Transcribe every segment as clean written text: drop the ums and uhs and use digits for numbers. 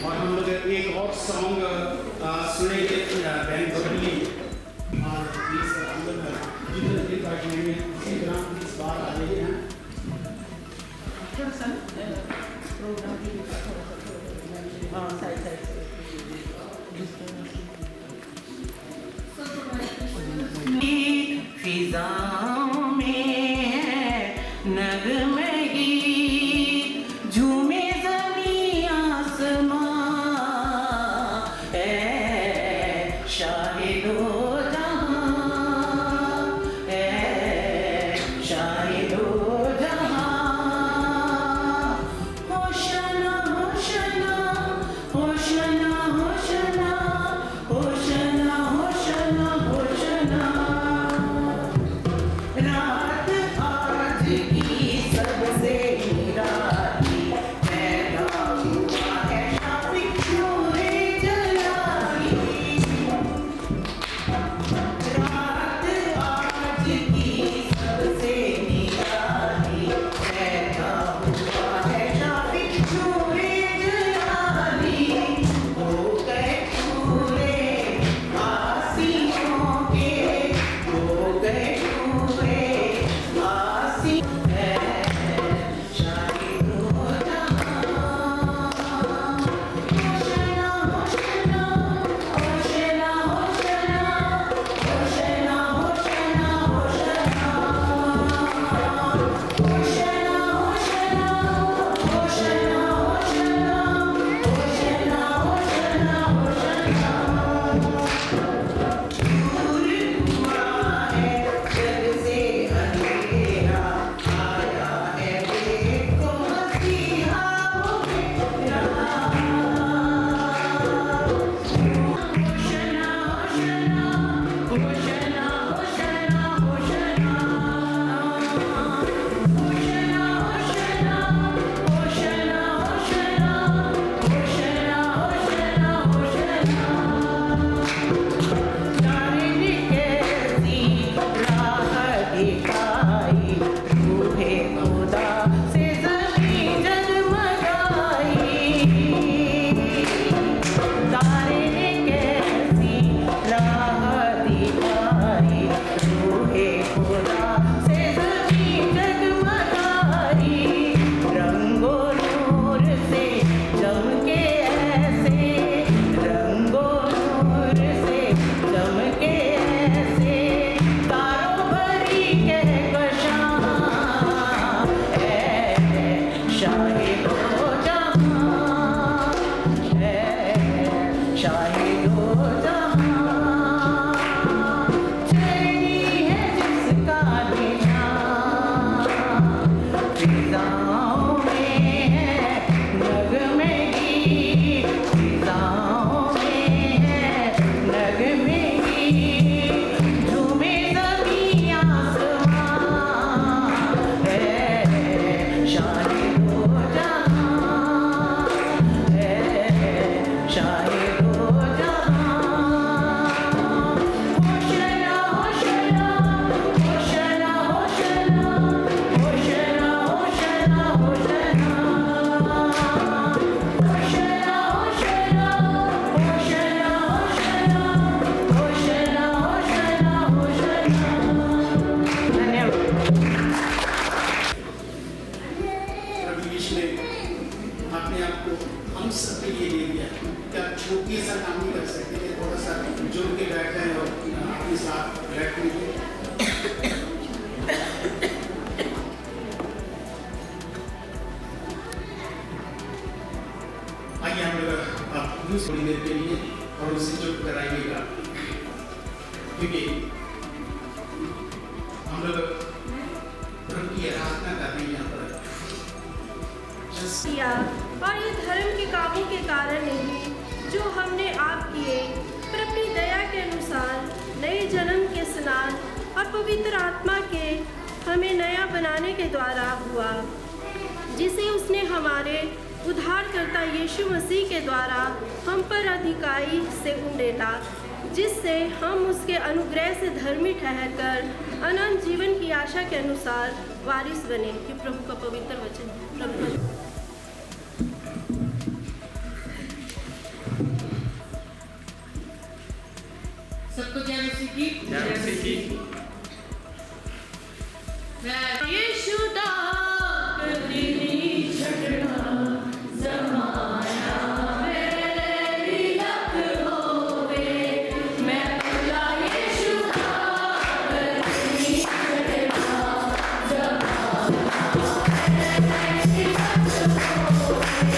और हम लोग एक और सॉन्ग सुनेंगे बहन बबली और प्लीज हम लोग जितने पार्टी में इसी तरह इस बार आ रही हैं थोड़ा सा प्रोग्राम की हाँ साइड फिजाओं में नगमे गीत झूमे ज़मीं आसमां ऐ शाहिदो जहां ऐ शाहिदो जहां Hoshana Hoshana Hoshana Hoshana Hoshana Hoshana Hoshana रात आज की सबसे निराली पैदा हुआ है शाफिक नूरे जलाली रात आज की सबसे निराली पैदा हुआ है शाफिक नूरे जलाली हो गए पूरे आसियों के हो गए पूरे आसी है शाहिदो जहां Hoshana Hoshana Hoshana Hoshana Hoshana Hoshana Hoshana Hoshana Hoshana Hoshana Hoshana Hoshana दूर हुआ है जग से अंधेरा आया है देखो मसीहा वो मेरा Hoshana Hoshana Hoshana Hoshana Hoshana Hoshana Hoshana Hoshana Hoshana Hoshana जाने कैसी राह दिखाई रूहे खुदा से ज़मीं जगमगाई तारे कैसी राह दिखाई रूहे खुदा से ज़मीं जगमगाई रंगो नूर से चमके ऐसे रंगो नूर से चमके ऐसे तारों भरी कहकशां है शाहिदो जहां है शाहिदो जहां चैनी है जिसका निशान फिजाओं में है नगमे गीत फिजाओं में है नगमे गीत झूमे ज़मीं आसमां है शाहिदो जहां है शाहिदो जहां Hoshana Hoshana Hoshana Hoshana Hoshana Hoshana Hoshana Hoshana Hoshana Hoshana Hoshana Hoshana Hoshana धन्यवाद प्रभु यीशु ने अपने आप को हम सब के लिए दे दिया क्या छोटी सा काम नहीं कर सकते थे थोड़ा सा जुड़ के बैठ जाए और अपने साथ बैठ लीजिए आइए हम लोग थोड़ी देर के लिए और उसे चुप कराइएगा क्योंकि हम लोग प्रभु की आराधना कर रहे हैं यहाँ पर किया और ये धर्म के कामों के कारण नहीं जो हमने आप किए पर अपनी दया के अनुसार नए जन्म के स्नान और पवित्र आत्मा के हमें नया बनाने के द्वारा हुआ जिसे उसने हमारे उद्धारकर्ता यीशु मसीह के द्वारा हम पर अधिकारी से उंडेला जिससे हम उसके अनुग्रह से धर्मी ठहरकर अनंत जीवन की आशा के अनुसार वारिस बने। कि प्रभु का पवित्र वचन प्रभु थी। मैं यीशुदा कदी नहीं छड़ना ज़माना मेरी लख होवे मैं भला यीशुदा कदी नहीं छड़ना ज़माना मेरी लख होवे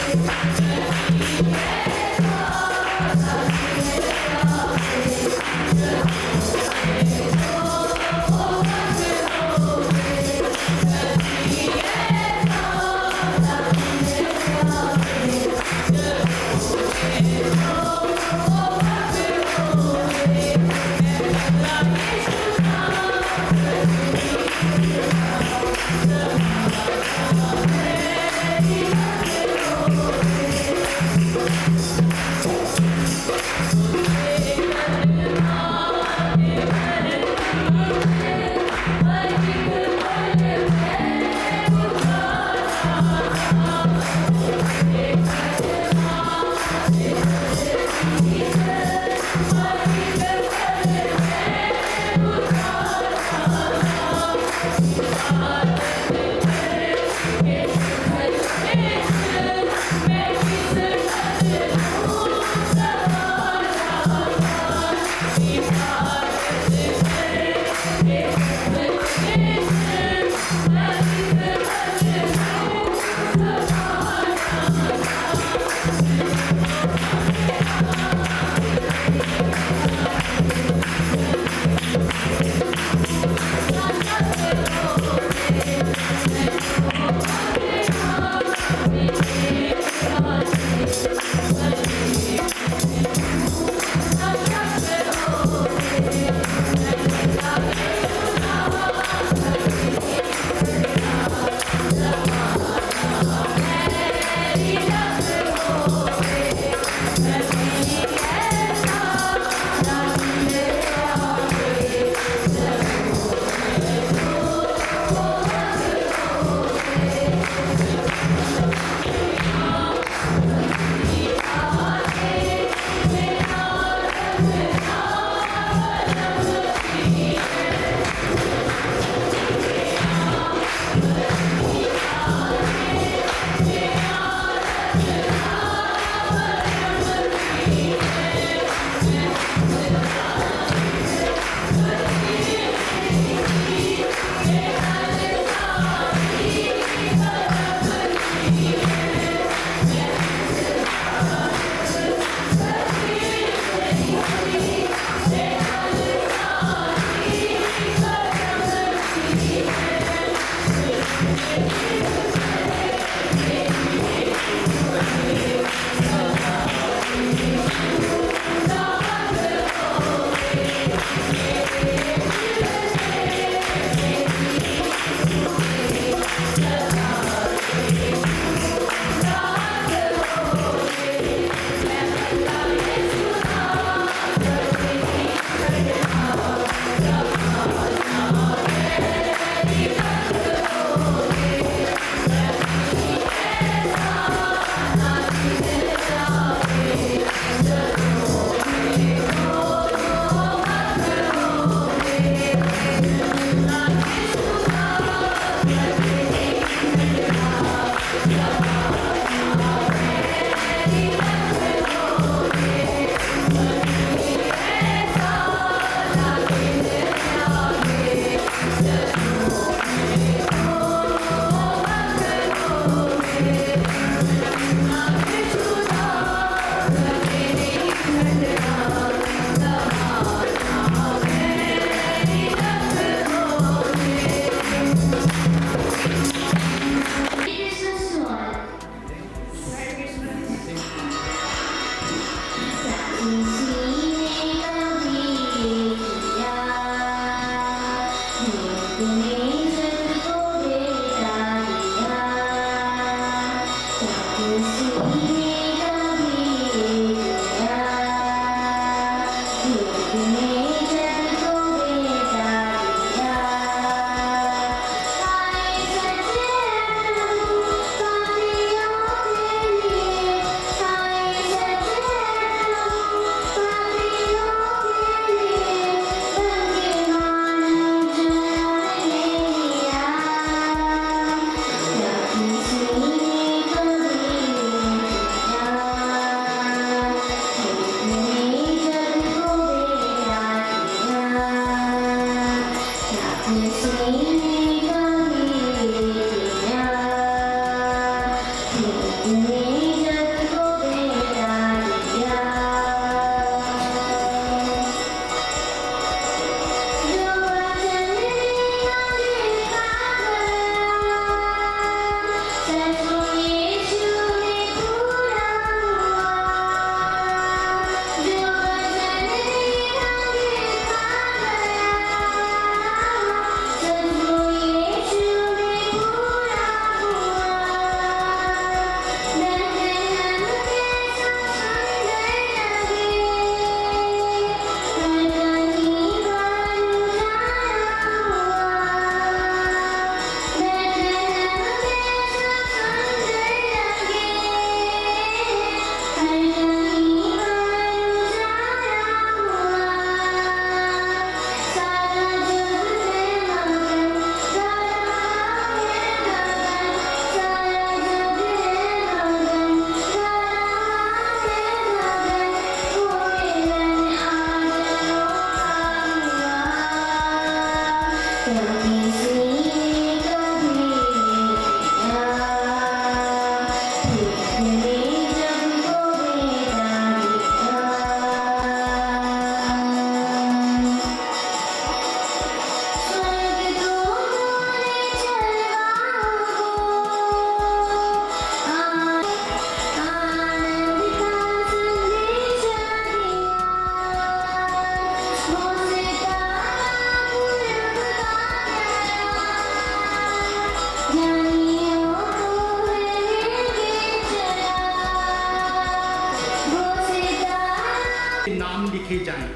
नाम लिखे जाएं।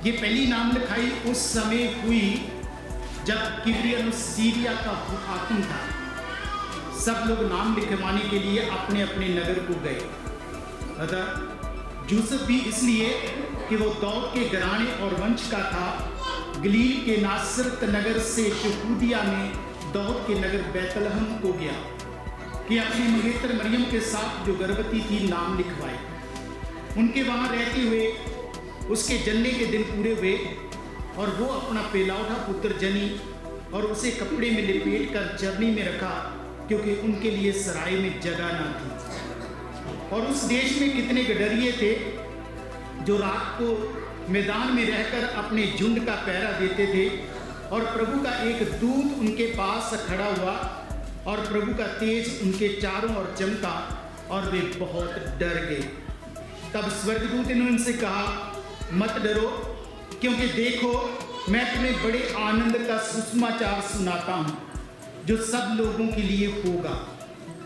ये पहली नाम लिखाई उस समय हुई जब किब्रियनुस सीरिया का हाकिम था। सब लोग नाम लिखवाने के लिए अपने अपने नगर को गए। अतः यूसुफ भी इसलिए कि वो दाऊद के घराने और वंश का था, गलील के नासरत नगर से यहूदिया में दाऊद के नगर बैतलहम को गया कि अपनी मंगेतर मरियम के साथ जो गर्भवती थी नाम लिखवाए। उनके वहाँ रहते हुए उसके जन्मे के दिन पूरे हुए और वो अपना पेलौठा पुत्र जनी और उसे कपड़े में लिपेट कर चरनी में रखा, क्योंकि उनके लिए सराय में जगह ना थी। और उस देश में कितने गडरिये थे जो रात को मैदान में रहकर अपने झुंड का पहरा देते थे। और प्रभु का एक दूत उनके पास खड़ा हुआ और प्रभु का तेज उनके चारों ओर चमका और वे बहुत डर गए। तब स्वर्गदूत ने उनसे कहा, मत डरो, क्योंकि देखो मैं तुम्हें बड़े आनंद का सुसमाचार सुनाता हूँ जो सब लोगों के लिए होगा,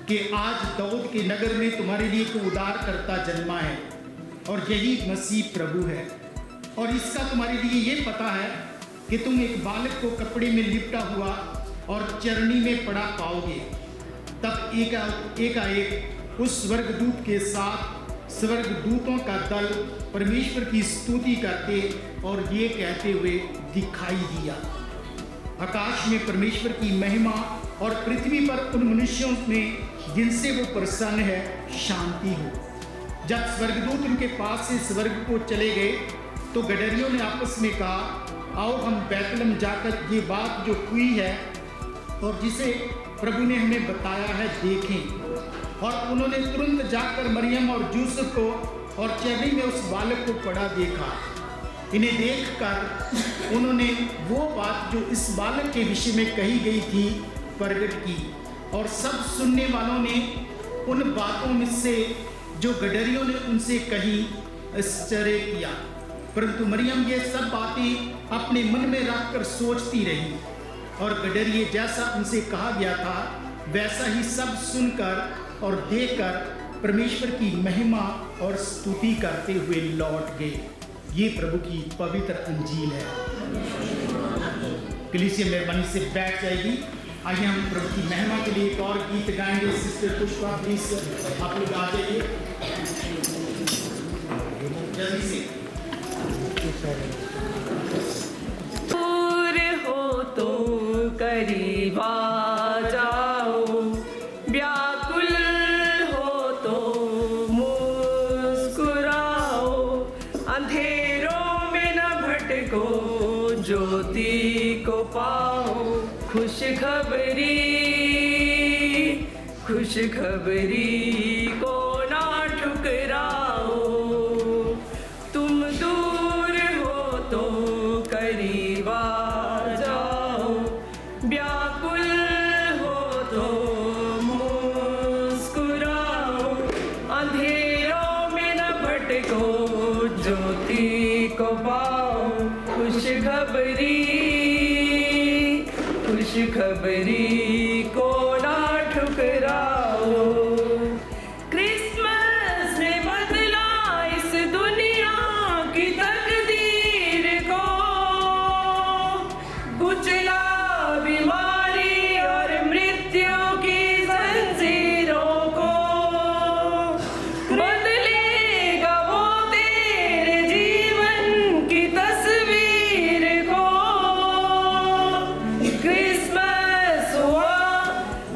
कि आज दाऊद के नगर में तुम्हारे लिए एक उद्धारकर्ता जन्मा है और यही मसीह प्रभु है। और इसका तुम्हारे लिए ये पता है कि तुम एक बालक को कपड़े में लिपटा हुआ और चरनी में पड़ा पाओगे। तब एकाएक उस स्वर्गदूत के साथ स्वर्गदूतों का दल परमेश्वर की स्तुति करते और ये कहते हुए दिखाई दिया, आकाश में परमेश्वर की महिमा और पृथ्वी पर उन मनुष्यों में जिनसे वो प्रसन्न है शांति हो। जब स्वर्गदूत उनके पास से स्वर्ग को चले गए तो गडरियों ने आपस में कहा, आओ हम बैतलहम जाकर ये बात जो हुई है और जिसे प्रभु ने हमें बताया है देखें। और उन्होंने तुरंत जाकर मरियम और यूसुफ को और चरनी में उस बालक को पड़ा देखा। इन्हें देखकर उन्होंने वो बात जो इस बालक के विषय में कही गई थी प्रकट की। और सब सुनने वालों ने उन बातों में से जो गडरियों ने उनसे कही आश्चर्य किया। परंतु मरियम ये सब बातें अपने मन में रखकर सोचती रही और गडरिये जैसा उनसे कहा गया था वैसा ही सब सुनकर और देखकर परमेश्वर की महिमा और स्तुति करते हुए लौट गए। ये प्रभु की पवित्र अंजील है। कलीसिया मेहरबानी से बैठ जाएगी। आइए हम प्रभु की महिमा के लिए एक और गीत गाएंगे। सिस्टर पुष्पा प्लीज आप लोग आ जाइए जल्दी से। दूर हो तो करीब आ जाओ, व्याकुल हो तो मुस्कुराओ, अंधेरों में न भटको ज्योति को पाओ। खुशखबरी को ना ठुकराओ। तुम दूर हो तो करीब आ जाओ, व्याकुल हो तो मुस्कुराओ, अंधेरों में न भटको ज्योति को पाओ। खुशखबरी को ना ठुकराओ। क्रिसमस ने बदला इस दुनिया की तकदीर को, कुचला बीमारी और मृत्यु की जंजीरों को, बदलेगा वो तेरे जीवन की तस्वीर को। क्रिसमस हुआ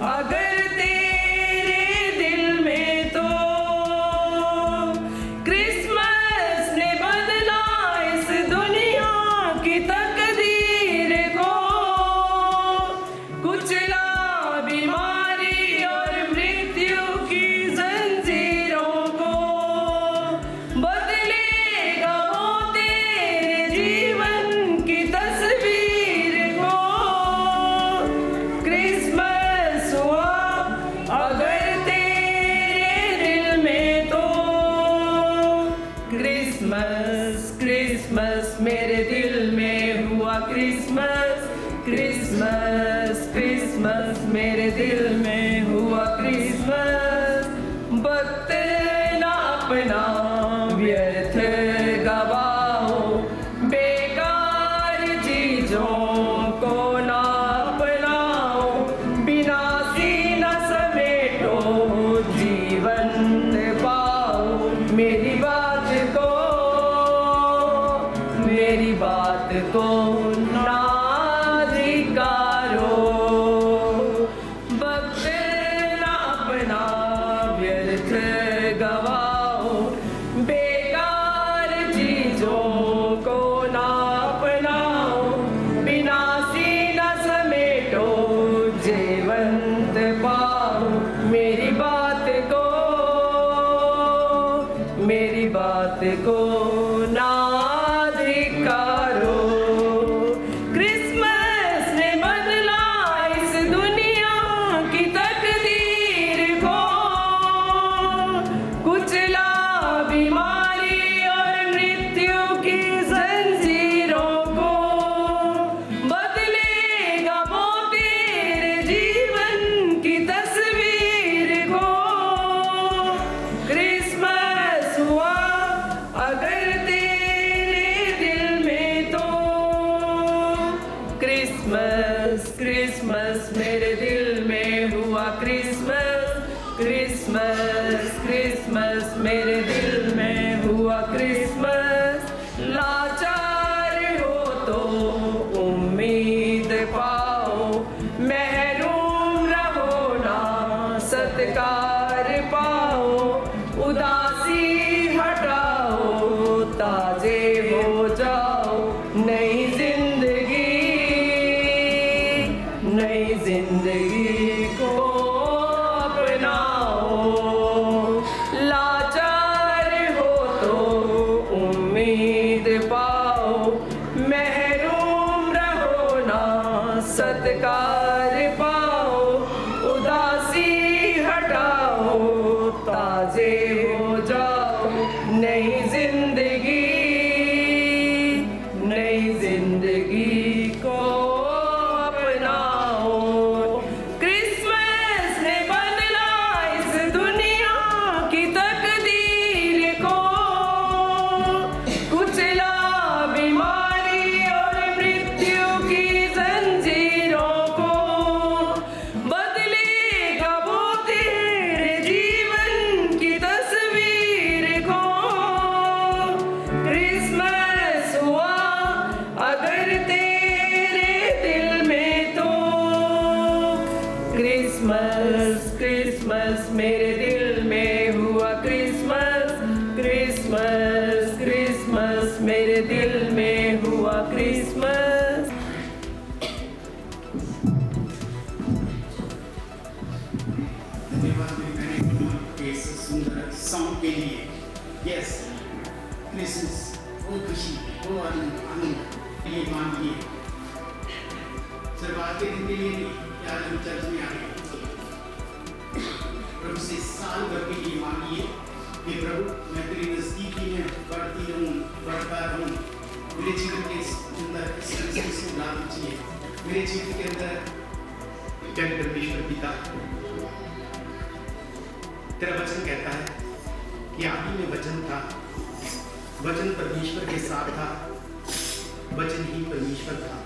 अगर तेरे दिल में तो, क्रिसमस ने बदला इस दुनिया की तकदीर को, कुचला बीमारी और मृत्यु की जंजीरों को, बदलेगा वो तेरे जीवन की तस्वीर को। क्रिसमस हुआ अगर तेरे दिल में तो, क्रिसमस मेरे दिल में हुआ क्रिसमस, क्रिसमस मेरे दिल में हुआ क्रिसमस। वक्त ना अपना व्यर्थ को ना धिक्कारो, वक्त ना अपना व्यर्थ गवाओ, बेकार चीजों को ना अपनाओ, विनाशी न समेटो जीवंत पाओ। मेरी बात को ना धिक्कारो। क्रिसमस ने बदला इस दुनिया की तकदीर को, कुचला बीमारी और मृत्यु की जंजीरों को, बदलेगा वो तेरे जीवन की तस्वीर को। क्रिसमस हुआ अगर तेरे दिल में तो, क्रिसमस क्रिसमस मेरे दिल में हुआ क्रिसमस, क्रिसमस क्रिसमस मेरे दिल में हुआ क्रिसमस। लाचार हो तो उम्मीद पाओ, महरूम रहो ना सत्कार पाओ, उदासी हटाओ ताजे हो जाओ, नई जिंदगी को अपनाओ। लाचार हो तो उम्मीद पाओ, महरूम रहो ना सत्कार पाओ, उदासी हटाओ ताजे हो जाओ, नई जिंदगी को अपनाओ। क्रिसमस ने बदला इस दुनिया की तकदीर को, कुचला बीमारी और मृत्यु की जंजीरों को, बदलेगा वो तेरे जीवन की तस्वीर को। क्रिसमस हुआ अगर तेरे दिल में तो, क्रिसमस क्रिसमस मेरे दिल में हुआ क्रिसमस, क्रिसमस क्रिसमस मेरे दिल में हुआ क्रिसमस। धन्यवाद मेरी बहन के इस सुंदर सॉन्ग के लिए। यस, क्रिसमस वो खुशी वो आनंद ये मानिए, सिर्फ आज के दिन के लिए नहीं, आज हम चर्च में आ गए, प्रभु से साल भर के लिए मांगिए कि प्रभु मैं तेरी नजदीकी में बढ़ती रहूं, बढ़ता रहूं, मेरे जीवन के अंदर इस क्रिसमस को ला दीजिए, मेरे जीवन के अंदर। जय परमेश्वर पिता, तेरा वचन कहता है कि आदि में वचन था, वचन परमेश्वर के साथ था, वचन ही परमेश्वर था,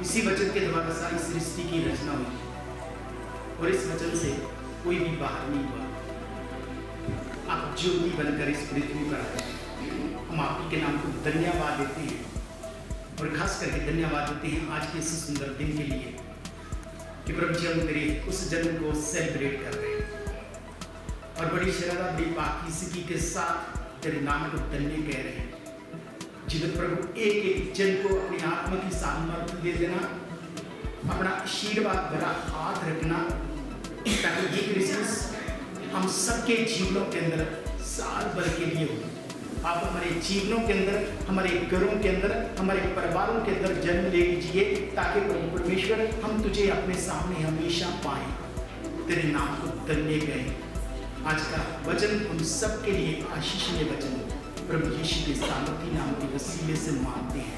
इसी वचन के द्वारा सारी सृष्टि की रचना हुई और इस वचन से कोई भी बाहर नहीं हुआ। आप ज्योति बनकर इस पृथ्वी पर आए, हम आप ही के नाम को धन्यवाद देते हैं और खास करके धन्यवाद देते हैं आज के इस सुंदर दिन के लिए कि प्रभु जी हम तेरे उस जन्म को सेलिब्रेट कर रहे हैं और बड़ी श्रद्धा बड़ी पाकीज़गी के साथ तेरे नाम को धन्य कह रहे हैं। जीवन प्रभु एक एक जन को अपनी आत्मा की सामर्थ्य दे देना, अपना आशीर्वाद भरा हाथ रखना, ताकि ये क्रिसमस हम सबके जीवनों के अंदर साल भर के लिए हो। आप हमारे जीवनों के अंदर, हमारे घरों के अंदर, हमारे परिवारों के अंदर जन्म ले लीजिए, ताकि प्रभु परमेश्वर हम तुझे अपने सामने हमेशा पाएं, तेरे नाम को धन्य कहें। आज का वचन हम सबके लिए आशीषीय वचन प्रभु यीशु के सामर्थी नाम के वसीले से मांगते हैं।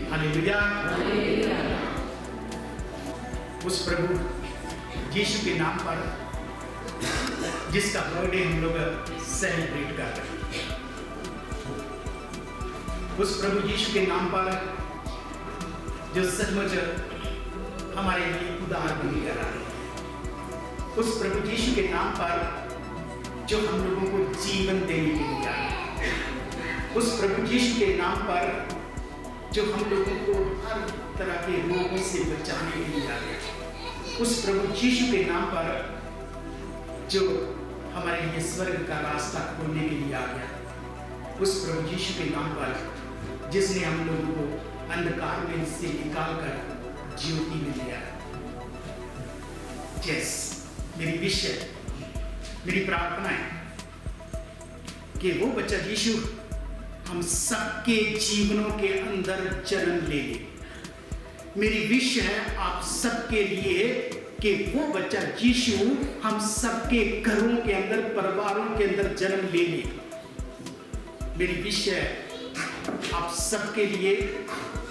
हालेलुया। उस प्रभु यीशु के नाम पर जिसका बर्थडे हम लोग सेलिब्रेट कर रहे हैं, उस प्रभु यीशु के नाम पर जो सचमुच हमारे लिए उदार बन कर रहा है, उस प्रभु यीशु के नाम पर जो हम लोगों को जीवन देने के लिए आए, उस प्रभु यीशु के नाम पर जो हम लोगों को हर तरह के रोगों से बचाने के लिए आ गया, उस प्रभु यीशु के नाम पर जो हमारे लिए स्वर्ग का रास्ता खोलने के लिए आ गया, उस प्रभु यीशु के नाम पर जिसने हम लोगों को अंधकार में से निकालकर ज्योति में लिया। यस, मेरी विश है, मेरी प्रार्थना है कि वो बच्चा यीशु हम सबके जीवनों के अंदर जन्म ले ले। मेरी विश है आप सबके लिए कि वो बच्चा यीशु हम सबके घरों के अंदर, परिवारों के अंदर जन्म ले ले। मेरी विश है आप सबके लिए,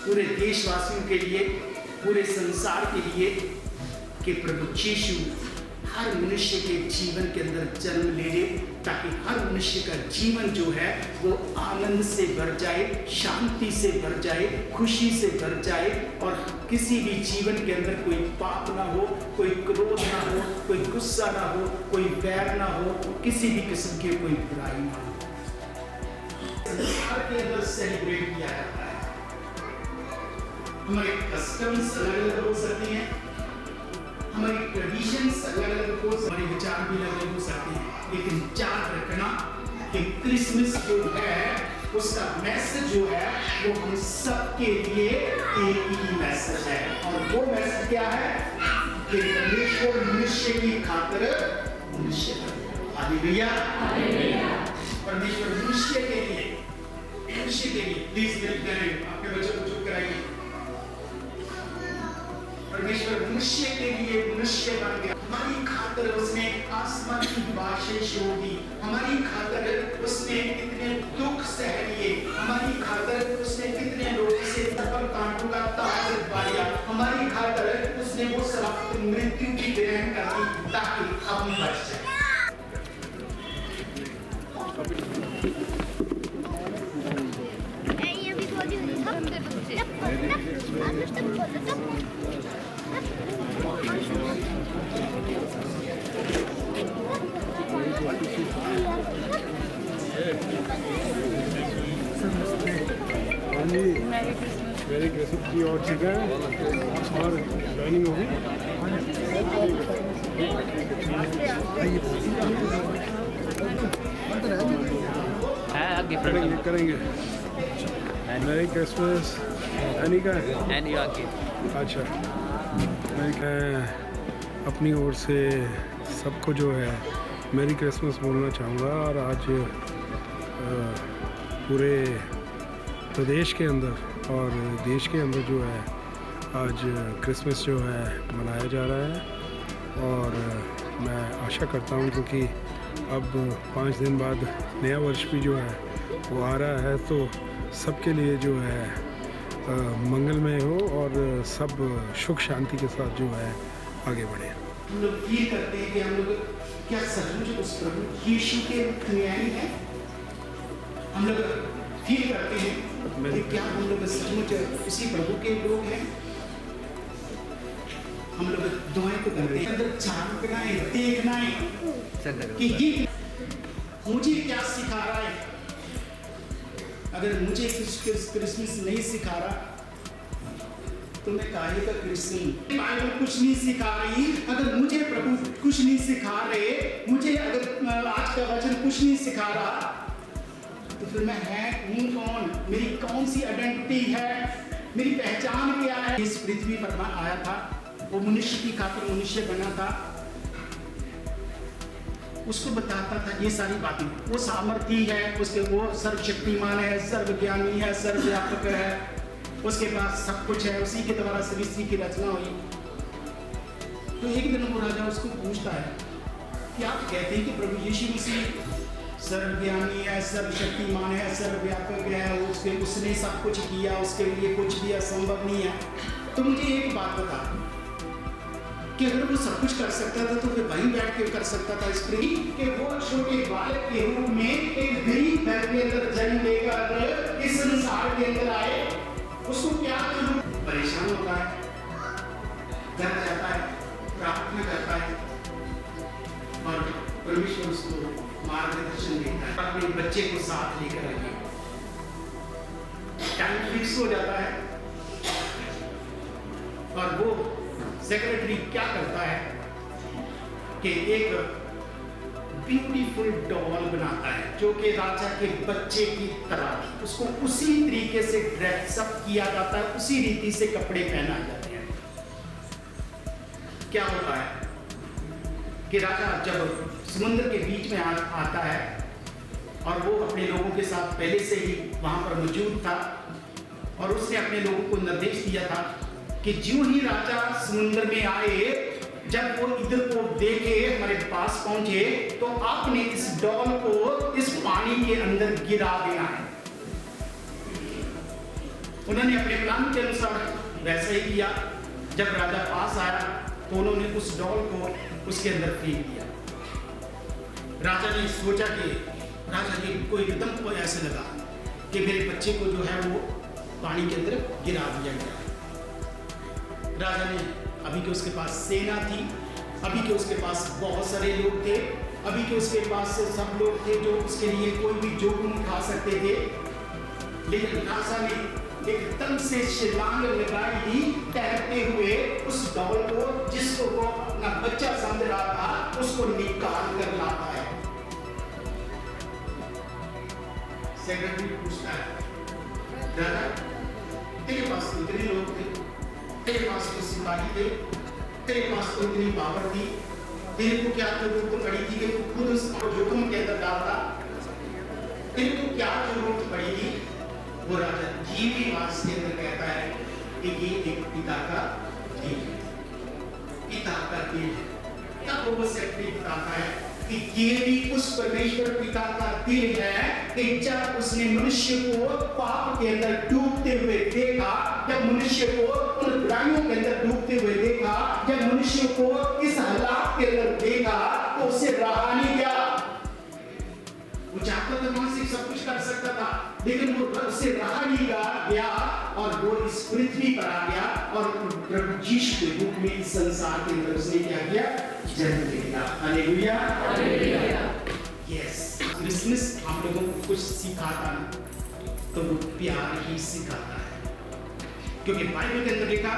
पूरे देशवासियों के लिए, पूरे संसार के लिए कि प्रभु यीशु हर मनुष्य के जीवन के अंदर जन्म ले ले, ताकि हर मनुष्य का जीवन जो है वो आनंद से भर जाए, शांति से भर जाए, खुशी से भर जाए, और किसी भी जीवन के अंदर कोई पाप ना हो, कोई क्रोध ना हो, कोई गुस्सा ना हो, कोई वैर ना हो, किसी भी किस्म की कोई बुराई ना हो। संसार के अंदर सेलिब्रेट किया जाता है। हमारे कस्टम्स अलग-अलग हो सकते हैं, हमारी ट्रेडिशंस अलग-अलग हो, हमारे विचार भी अलग हो सकते हैं, लेकिन याद रखना कि क्रिसमस जो है उसका मैसेज जो है वो हम सबके लिए एक ही मैसेज है। और वो मैसेज क्या है कि परमेश्वर मनुष्य की खातिर मनुष्य बना। हालेलुया, परमेश्वर मनुष्य के लिए, मनुष्य के लिए। प्लीज वेट करें, आपके बच्चों को चुप कराइए। परमेश्वर मनुष्य के लिए मनुष्य बन गया। हमारी खातिर उसने आसमान की बारिश शुरू की, हमारी खातिर उसने कितने दुख सह लिए, हमारी खातिर उसने कितने लोगों से सफर कांटों का ताज पाया, हमारी खातिर उसने वो सब मृत्यु की ग्रहण कर दी ताकि हम बच जाए। मेरी क्रिसमस की और चीज़ें और ज्वाइनिंग होगी। करेंगे। मेरी क्रिसमस एनी का है। अच्छा, मैं अपनी ओर से सबको जो है मेरी क्रिसमस बोलना चाहूँगा। और आज पूरे प्रदेश के अंदर और देश के अंदर जो है आज क्रिसमस जो है मनाया जा रहा है। और मैं आशा करता हूँ क्योंकि अब 5 दिन बाद नया वर्ष भी जो है वो आ रहा है, तो सबके लिए जो है मंगलमय हो और सब सुख शांति के साथ जो है आगे बढ़े। हम लोग फील करते हैं कि हम लोग क्या सचमुच उस प्रभु यीशु के अनुयायी हैं। हम लोग फील करते हैं कि क्या हम लोग सचमुच इसी प्रभु के लोग हैं। हम लोग दुआएं को करते हैं, अंदर झांकना है, देखना है कि ये मुझे क्या सिखा रहा है। अगर मुझे क्रिसमस नहीं सिखा रहा तो मैं काहे का क्रिश्चियन। बाइबल कुछ नहीं सिखा रही, अगर मुझे प्रभु कुछ नहीं सिखा रहे, मुझे अगर आज का वचन कुछ नहीं सिखा रहा, तो फिर मैं हूँ कौन, मेरी कौन सी आइडेंटिटी है, मेरी पहचान क्या है। इस पृथ्वी पर मैं आया था, वो मनुष्य की खातिर मनुष्य बना था, उसको बताता था ये सारी बातें। वो सामर्थी है, उसके वो सर्वशक्तिमान है, सर्वज्ञानी है, सर्वव्यापक है, उसके पास सब कुछ है, उसी के द्वारा सृष्टि की रचना हुई। तो एक दिन वो राजा उसको पूछता है कि आप कहते हैं कि प्रभु यीशु मसीह सर्वज्ञानी है, सर्वशक्तिमान है, सर्वव्यापक है, उसने सब कुछ किया, उसके लिए कुछ भी असंभव नहीं है। तो मुझे एक बात बता कि अगर वो सब कुछ कर सकता था तो फिर वहीं बैठ के कर सकता था। इस पृथ्वी के वो छोटे बालक के रूप में एक गरीब घर के अंदर जन्म लेकर इस संसार के अंदर आए, उसको क्या परेशान होता है, घर जाता है, प्रार्थना करता है और परमेश्वर उसको मार्गदर्शन देता है। अपने बच्चे को साथ लेकर आइए, टाइम फिक्स हो जाता है और वो सेक्रेटरी क्या करता है कि एक ब्यूटीफुल डॉल बनाता है जो कि राजा के बच्चे की तरह, उसको उसी तरीके से ड्रेसअप किया जाता है, उसी रीति से कपड़े पहना जाते हैं। क्या होता है कि राजा जब समुद्र के बीच में आता है और वो अपने लोगों के साथ पहले से ही वहां पर मौजूद था और उसने अपने लोगों को निर्देश दिया था कि ज्यों ही राजा समुद्र में आए, जब वो इधर को देखे, हमारे पास पहुंचे, तो आपने इस डॉल को इस पानी के अंदर गिरा देना है। उन्होंने अपने प्लान के अनुसार वैसा ही किया। जब राजा पास आया तो उन्होंने उस डॉल को उसके अंदर फेंक दिया। राजा ने सोचा कि राजा जी को एकदम को ऐसे लगा कि मेरे बच्चे को जो है वो पानी के अंदर गिरा दिया गया। राजा ने, अभी के उसके पास सेना थी, अभी के उसके पास बहुत सारे लोग थे, अभी के उसके पास सब लोग थे जो उसके लिए कोई भी जोखिम उठा सकते थे, लेकिन राजा ने एकदम से छलांग लगाई तैरते हुए उस डॉल को, जिसको वो अपना बच्चा समझ रहा था, उसको निकाल कर लाता है। सेक्रेटरी पूछता है, राजा तेरे पास इतने लोग थे, तेरे पास तो सिपाही थे, तेरे पास तो इतनी पावर थी, तेरे को क्या जरूरत पड़ी थी कि तू खुद उस जोखिम के अंदर डालता? तेरे को क्या जरूरत पड़ी थी? वो राजा धीमी आवाज के अंदर कहता है कि ये एक पिता का दिल है, पिता का दिल है। तब वो सेक्रेटरी बताता है कि ये भी उस परमेश्वर पिता का दिल है कि जब उसने मनुष्य को पाप के अंदर डूबते हुए देखा, जब मनुष्य को उन बुराइयों के अंदर डूबते हुए देखा, जब मनुष्य को इस हालात के अंदर देखा, तो उसे रहा नहीं गया। वो चाहता था वहां से सब कुछ कर सकता था, लेकिन वो उससे रहा नहीं गया और वो इस पृथ्वी पर आ गया और प्रभु यीशु के रूप में इस संसार के अंदर उसने क्या किया? जन्म लिया। Hallelujah, hallelujah. यस, क्रिसमस हम लोगों को कुछ सिखाता ना, तो वो प्यार ही सिखाता है, क्योंकि बाइबल के अंदर लिखा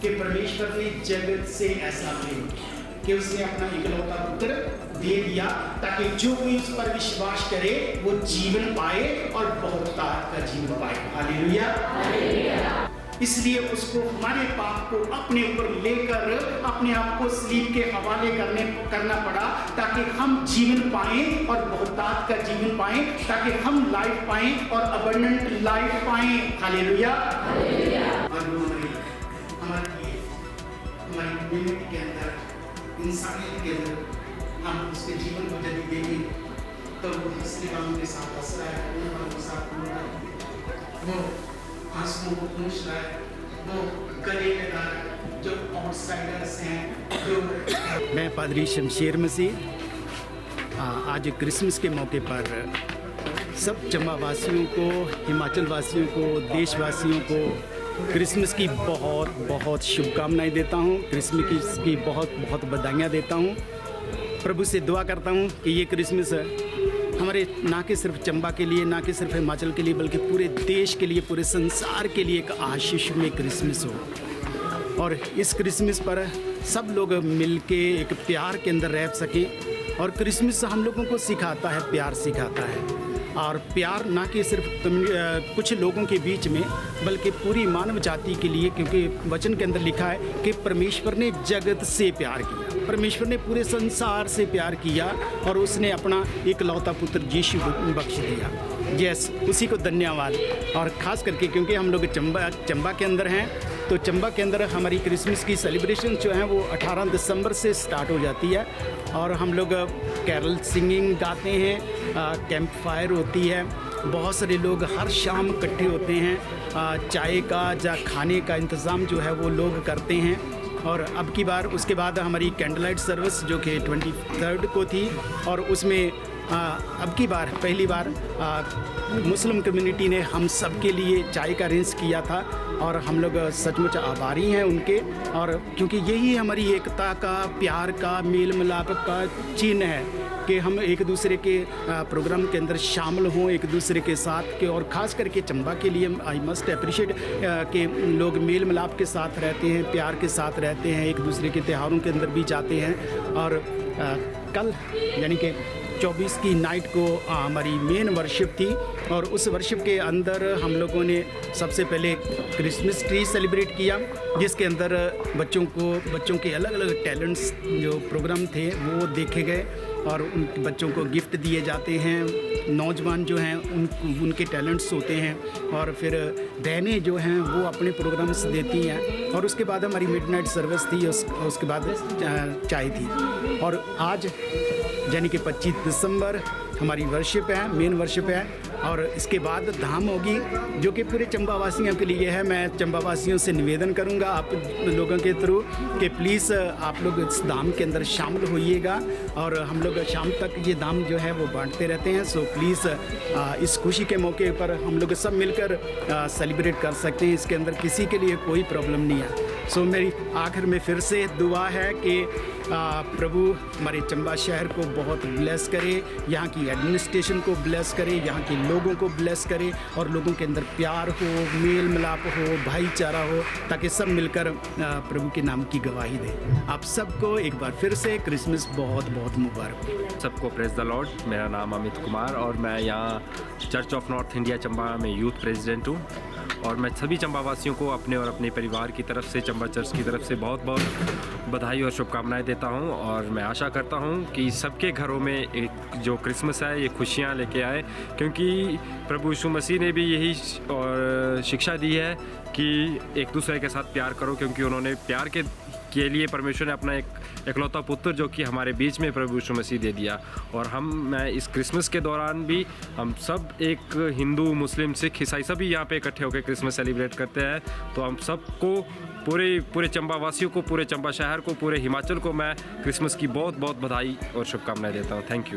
कि परमेश्वर ने जगत से ऐसा प्रेम किया कि उसने अपना इकलौता पुत्र दे दिया ताकि जो कोई उस पर विश्वास करे वो जीवन पाए और बहुतायत का जीवन पाए। Hallelujah, hallelujah. इसलिए उसको हमारे पाप को अपने ऊपर लेकर अपने आप को सलीब के हवाले करना पड़ा ताकि हम जीवन पाएं और बहुतायत का जीवन पाएं, ताकि हम लाइफ पाएं और अबंडेंट लाइफ पाएं। Hallelujah, hallelujah. और हमारी कम्युनिटी के अंदर, इंसानियत के अंदर हम उसके जीवन को यदि देखें तो वो हंसने वालों के साथ हंस रहा है, रोने वालों के साथ रो रहा है, वो आंसुओं को पूछ रहा है, वो गले लगा रहा है, जो आउटसाइडर्स हैं, जो। मैं पादरी शमशेर मसीह आज क्रिसमस के मौके पर सब चंबा वासियों को, हिमाचल वासियों को, देशवासियों को क्रिसमस की बहुत बहुत शुभकामनाएं देता हूँ। क्रिसमस की बहुत बहुत बधाइयाँ देता हूँ। प्रभु से दुआ करता हूँ कि ये क्रिसमस हमारे ना कि सिर्फ चंबा के लिए, ना कि सिर्फ हिमाचल के लिए, बल्कि पूरे देश के लिए, पूरे संसार के लिए एक आशीष में क्रिसमस हो और इस क्रिसमस पर सब लोग मिलके एक प्यार के अंदर रह सकें। और क्रिसमस हम लोगों को सिखाता है, प्यार सिखाता है, और प्यार ना कि सिर्फ कुछ लोगों के बीच में बल्कि पूरी मानव जाति के लिए, क्योंकि वचन के अंदर लिखा है कि परमेश्वर ने जगत से प्यार किया, परमेश्वर ने पूरे संसार से प्यार किया और उसने अपना इकलौता पुत्र यीशु बख्श दिया। यस, उसी को धन्यवाद। और ख़ास करके क्योंकि हम लोग चंबा के अंदर हैं, तो चंबा के अंदर हमारी क्रिसमस की सेलिब्रेशन जो है वो 18 दिसंबर से स्टार्ट हो जाती है और हम लोग कैरल सिंगिंग गाते हैं, कैंप फायर होती है, बहुत सारे लोग हर शाम इकट्ठे होते हैं, चाय का या खाने का इंतज़ाम जो है वो लोग करते हैं। और अब की बार उसके बाद हमारी कैंडल लाइट सर्विस जो कि 23 को थी और उसमें अब की बार पहली बार मुस्लिम कम्युनिटी ने हम सब के लिए चाय का अरेंज किया था और हम लोग सचमुच आभारी हैं उनके। और क्योंकि यही हमारी एकता का, प्यार का, मेल मिलाप का चिन्ह है कि हम एक दूसरे के प्रोग्राम के अंदर शामिल हों एक दूसरे के साथ के, और ख़ास करके चंबा के लिए आई मस्ट अप्रिशिएट कि लोग मेल मिलाप के साथ रहते हैं, प्यार के साथ रहते हैं, एक दूसरे के त्योहारों के अंदर भी जाते हैं। और कल यानी कि 24 की नाइट को हमारी मेन वर्शिप थी, और उस वर्शिप के अंदर हम लोगों ने सबसे पहले क्रिसमस ट्री सेलिब्रेट किया, जिसके अंदर बच्चों के अलग अलग टैलेंट्स जो प्रोग्राम थे वो देखे गए, और उन बच्चों को गिफ्ट दिए जाते हैं। नौजवान जो हैं उनके टैलेंट्स होते हैं, और फिर बहनें जो हैं वो अपने प्रोग्राम्स देती हैं, और उसके बाद हमारी मिडनाइट सर्विस थी, उसके बाद चाय थी। और आज यानी कि 25 दिसंबर हमारी वर्शिप है, मेन वर्शिप है, और इसके बाद धाम होगी जो कि पूरे चंबा वासियों के लिए है। मैं चंबा वासियों से निवेदन करूंगा आप लोगों के थ्रू कि प्लीज़ आप लोग इस धाम के अंदर शामिल होइएगा, और हम लोग शाम तक ये धाम जो है वो बांटते रहते हैं। सो प्लीज़ इस खुशी के मौके पर हम लोग सब मिलकर सेलिब्रेट कर सकते हैं, इसके अंदर किसी के लिए कोई प्रॉब्लम नहीं है। सो मेरी आखिर में फिर से दुआ है कि प्रभु हमारे चंबा शहर को बहुत ब्लेस करे, यहाँ की एडमिनिस्ट्रेशन को ब्लेस करे, यहाँ के लोगों को ब्लेस करे, और लोगों के अंदर प्यार हो, मेल मिलाप हो, भाईचारा हो, ताकि सब मिलकर प्रभु के नाम की गवाही दें। आप सबको एक बार फिर से क्रिसमस बहुत बहुत मुबारक। सबको प्रेज द लॉर्ड। मेरा नाम अमित कुमार और मैं यहाँ church of north India Chamba में यूथ प्रेसिडेंट हूँ, और मैं सभी चंबा वासियों को अपने और अपने परिवार की तरफ से, चंबा चर्च की तरफ से बहुत बहुत बधाई और शुभकामनाएं देता हूं। और मैं आशा करता हूं कि सबके घरों में एक जो क्रिसमस है ये खुशियां लेके आए, क्योंकि प्रभु यीशु मसीह ने भी यही शिक्षा दी है कि एक दूसरे के साथ प्यार करो, क्योंकि उन्होंने प्यार के लिए परमेश्वर ने अपना एक इकलौता पुत्र जो कि हमारे बीच में प्रभु यीशु मसीह दे दिया। और मैं इस क्रिसमस के दौरान भी हम सब एक हिंदू, मुस्लिम, सिख, ईसाई सभी यहाँ पे इकट्ठे होकर क्रिसमस सेलिब्रेट करते हैं। तो हम सबको पूरे चंबा वासियों को, पूरे चंबा शहर को, पूरे हिमाचल को मैं क्रिसमस की बहुत बहुत बधाई और शुभकामनाएं देता हूँ। Thank you.